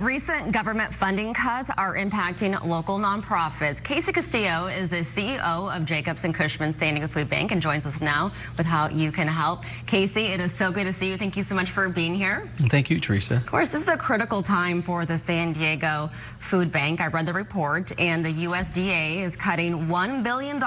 Recent government funding cuts are impacting local nonprofits. Casey Castillo is the CEO of Jacobs and Cushman San Diego Food Bank and joins us now with how you can help. Casey, it is so good to see you. Thank you so much for being here. Thank you, Teresa. Of course, this is a critical time for the San Diego Food Bank. I read the report, and the USDA is cutting $1 billion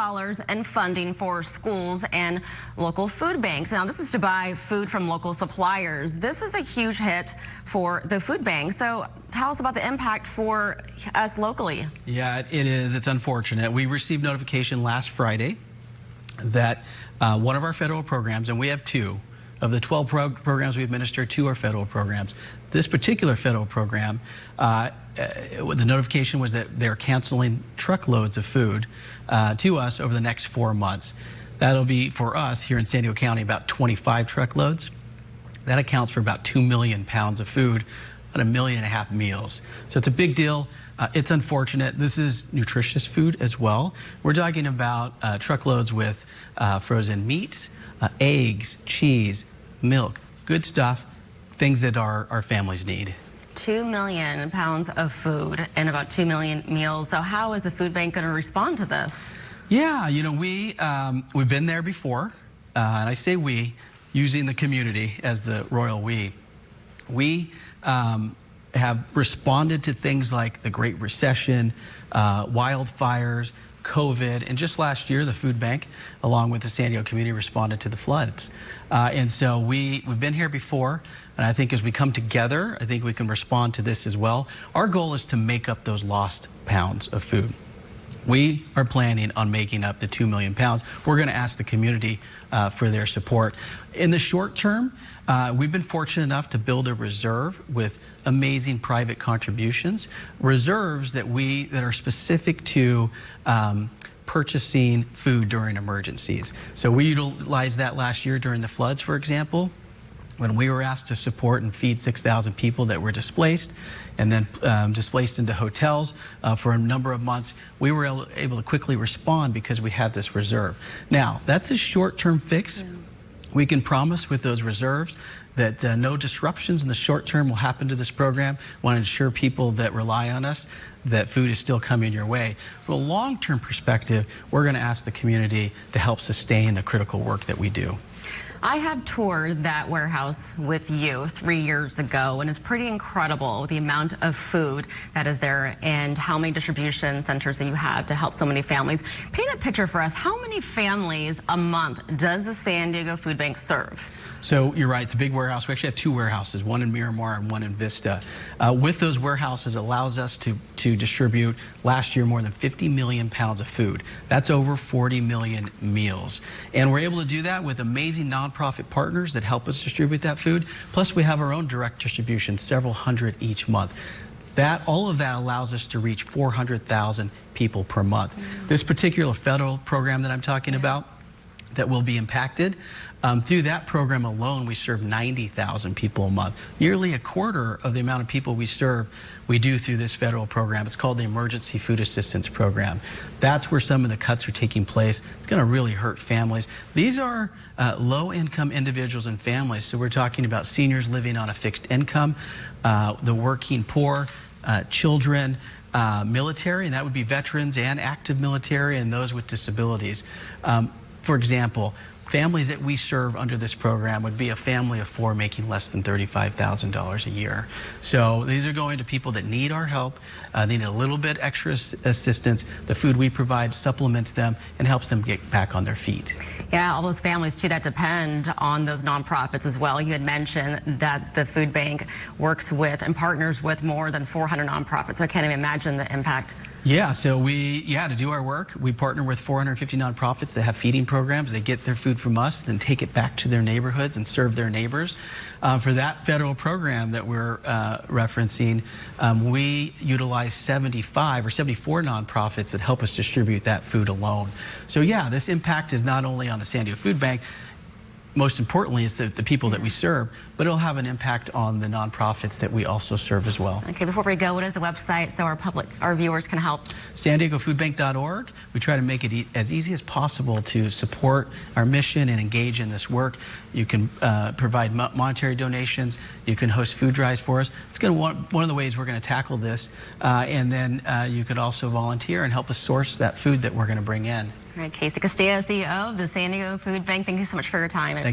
in funding for schools and local food banks. Now, this is to buy food from local suppliers. This is a huge hit for the food bank. So tell us about the impact for us locally. Yeah, it is. It's unfortunate. We received notification last Friday that one of our federal programs, and we have two, of the 12 programs we administer, two are federal programs. This particular federal program, the notification was that they're canceling truckloads of food to us over the next 4 months. That'll be, for us here in San Diego County, about 25 truckloads. That accounts for about 2 million pounds of food, about 1.5 million meals. So it's a big deal. It's unfortunate. This is nutritious food as well. We're talking about truckloads with frozen meats, eggs, cheese, milk, good stuff, things that our families need. 2 million pounds of food and about 2 million meals. So how is the food bank going to respond to this? Yeah, you know, we've been there before, and I say we, using the community as the royal we. We have responded to things like the Great Recession, wildfires, COVID, and just last year, the food bank, along with the San Diego community, responded to the floods. And so we've been here before, and I think as we come together, I think we can respond to this as well. Our goal is to make up those lost pounds of food. We are planning on making up the 2 million pounds. We're going to ask the community for their support. In the short term, we've been fortunate enough to build a reserve with amazing private contributions, reserves that are specific to purchasing food during emergencies. So we utilized that last year during the floods, for example, when we were asked to support and feed 6,000 people that were displaced and then displaced into hotels for a number of months. We were able to quickly respond because we had this reserve. Now, that's a short-term fix. Yeah. We can promise with those reserves that no disruptions in the short term will happen to this program. We want to ensure people that rely on us that food is still coming your way. From a long-term perspective, we're going to ask the community to help sustain the critical work that we do. I have toured that warehouse with you 3 years ago, and it's pretty incredible the amount of food that is there and how many distribution centers that you have to help so many families. Paint a picture for us. How many families a month does the San Diego Food Bank serve? So you're right, it's a big warehouse. We actually have two warehouses, one in Miramar and one in Vista. With those warehouses, it allows us to distribute last year more than 50 million pounds of food. That's over 40 million meals. And we're able to do that with amazing nonprofit partners that help us distribute that food. Plus we have our own direct distribution, several hundred each month. All of that allows us to reach 400,000 people per month. This particular federal program that I'm talking about that will be impacted, through that program alone, we serve 90,000 people a month. Nearly a quarter of the amount of people we serve, we do through this federal program. It's called the Emergency Food Assistance Program. That's where some of the cuts are taking place. It's going to really hurt families. These are low-income individuals and families. So we're talking about seniors living on a fixed income, the working poor, children, military, and that would be veterans and active military, and those with disabilities. For example, families that we serve under this program would be a family of four making less than $35,000 a year. So these are going to people that need our help, need a little bit extra assistance. The food we provide supplements them and helps them get back on their feet. Yeah, all those families too that depend on those nonprofits as well. You had mentioned that the food bank works with and partners with more than 400 nonprofits. So I can't even imagine the impact. Yeah, so to do our work, we partner with 450 nonprofits that have feeding programs. They get their food from us, then take it back to their neighborhoods and serve their neighbors. For that federal program that we're referencing, we utilize 75 or 74 nonprofits that help us distribute that food alone. So yeah, this impact is not only on the San Diego Food Bank. most importantly is the people that we serve, but it'll have an impact on the nonprofits that we also serve as well. Okay, before we go, what is the website so our viewers can help? SanDiegoFoodBank.org. We try to make it as easy as possible to support our mission and engage in this work. You can provide monetary donations. You can host food drives for us. It's going to one of the ways we're going to tackle this. And then you could also volunteer and help us source that food that we're going to bring in. All right, Casey Castillo, CEO of the San Diego Food Bank. Thank you so much for your time.